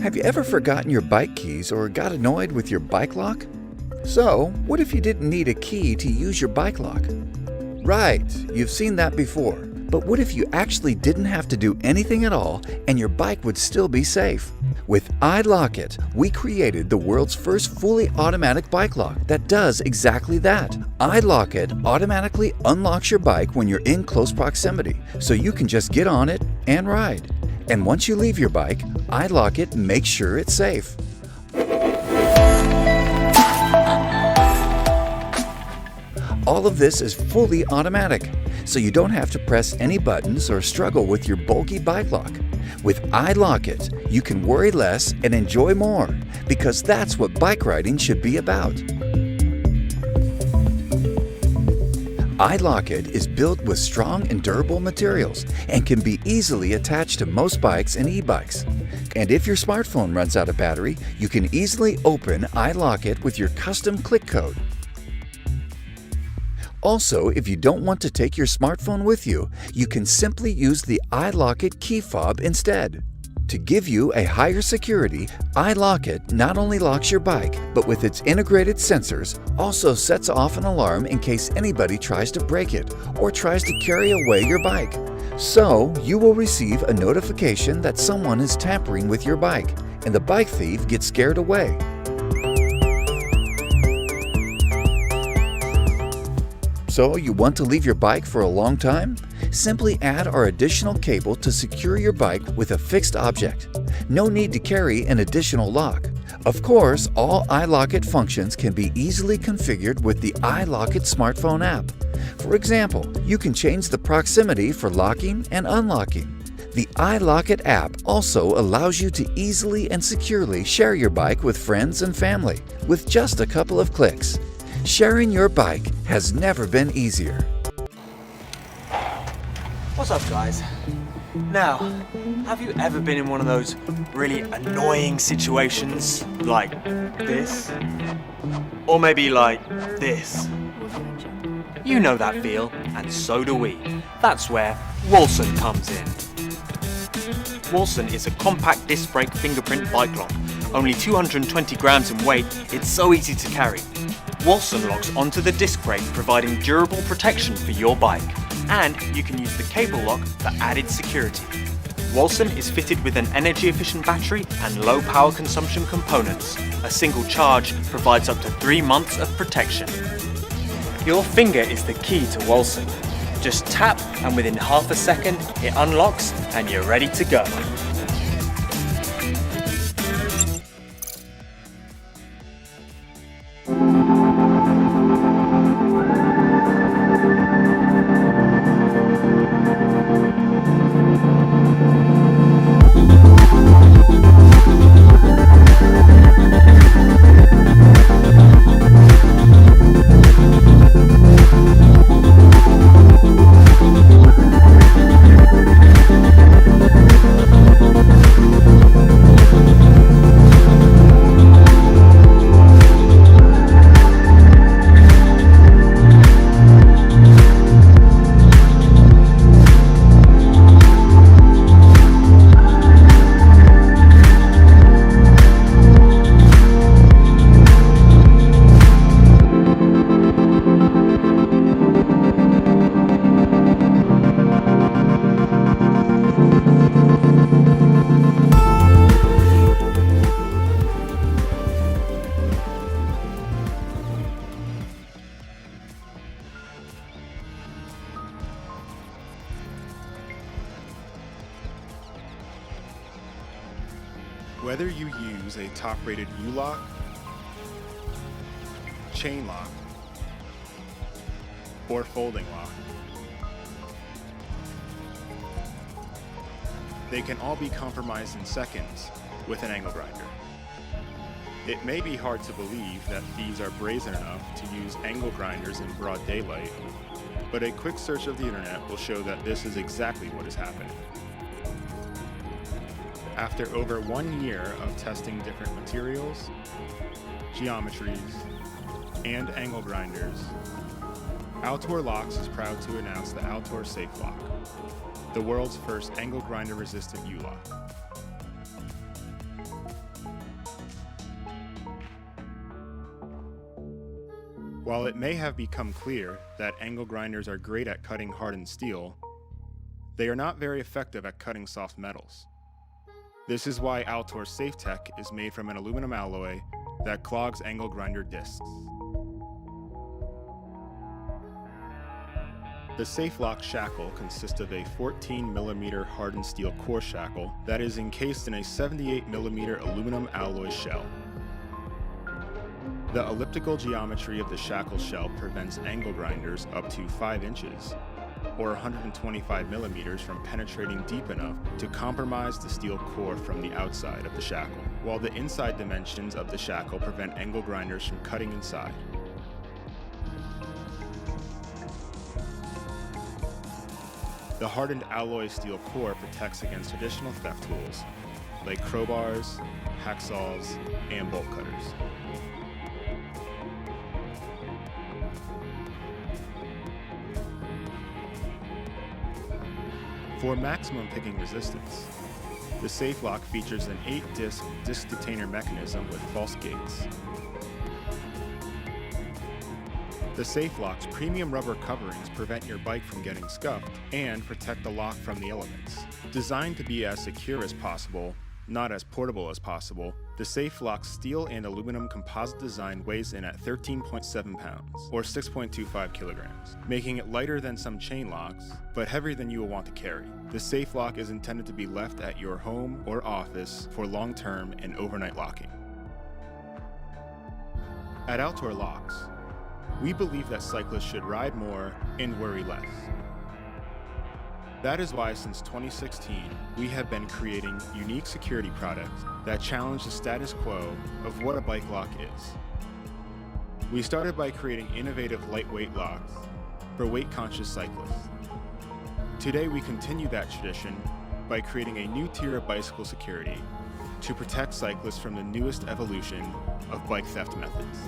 Have you ever forgotten your bike keys or got annoyed with your bike lock? So, what if you didn't need a key to use your bike lock? Right, you've seen that before. But what if you actually didn't have to do anything at all and your bike would still be safe? With iLock-It, we created the world's first fully automatic bike lock that does exactly that. iLock-It automatically unlocks your bike when you're in close proximity, so you can just get on it and ride. And once you leave your bike, iLock-It makes sure it's safe. All of this is fully automatic, so you don't have to press any buttons or struggle with your bulky bike lock. With iLock-It, you can worry less and enjoy more, because that's what bike riding should be about. iLock-It is built with strong and durable materials and can be easily attached to most bikes and e-bikes. And if your smartphone runs out of battery, you can easily open iLock-It with your custom click code. Also, if you don't want to take your smartphone with you, you can simply use the iLock-It key fob instead. To give you a higher security, iLock-It not only locks your bike, but with its integrated sensors, also sets off an alarm in case anybody tries to break it or tries to carry away your bike. So, you will receive a notification that someone is tampering with your bike, and the bike thief gets scared away. So, you want to leave your bike for a long time? Simply add our additional cable to secure your bike with a fixed object. No need to carry an additional lock. Of course, all iLock-It functions can be easily configured with the iLock-It smartphone app. For example, you can change the proximity for locking and unlocking. The iLock-It app also allows you to easily and securely share your bike with friends and family with just a couple of clicks. Sharing your bike has never been easier. What's up, guys? Now, have you ever been in one of those really annoying situations like this? Or maybe like this? You know that feel, and so do we. That's where Walsun comes in. Walsun is a compact disc brake fingerprint bike lock. Only 220 grams in weight, it's so easy to carry. Walsun locks onto the disc brake, providing durable protection for your bike. And you can use the cable lock for added security. Walsun is fitted with an energy-efficient battery and low power consumption components. A single charge provides up to 3 months of protection. Your finger is the key to Walsun. Just tap and within half a second it unlocks and you're ready to go. Whether you use a top-rated U-lock, chain lock, or folding lock, they can all be compromised in seconds with an angle grinder. It may be hard to believe that thieves are brazen enough to use angle grinders in broad daylight, but a quick search of the internet will show that this is exactly what is happening. After over 1 year of testing different materials, geometries, and angle grinders, Altor Locks is proud to announce the Altor Safe Lock, the world's first angle grinder resistant U-lock. While it may have become clear that angle grinders are great at cutting hardened steel, they are not very effective at cutting soft metals. This is why Altor's SafeTech is made from an aluminum alloy that clogs angle grinder discs. The SafeLock shackle consists of a 14mm hardened steel core shackle that is encased in a 78mm aluminum alloy shell. The elliptical geometry of the shackle shell prevents angle grinders up to 5 inches, or 125mm, from penetrating deep enough to compromise the steel core from the outside of the shackle, while the inside dimensions of the shackle prevent angle grinders from cutting inside. The hardened alloy steel core protects against traditional theft tools, like crowbars, hacksaws, and bolt cutters. For maximum picking resistance, the SafeLock features an 8-disc disc detainer mechanism with false gates. The SafeLock's premium rubber coverings prevent your bike from getting scuffed and protect the lock from the elements. Designed to be as secure as possible, not as portable as possible, the SafeLock's steel and aluminum composite design weighs in at 13.7 pounds, or 6.25 kilograms, making it lighter than some chain locks, but heavier than you will want to carry. The SafeLock is intended to be left at your home or office for long-term and overnight locking. At Altor Locks, we believe that cyclists should ride more and worry less. That is why since 2016, we have been creating unique security products that challenge the status quo of what a bike lock is. We started by creating innovative lightweight locks for weight-conscious cyclists. Today we continue that tradition by creating a new tier of bicycle security to protect cyclists from the newest evolution of bike theft methods.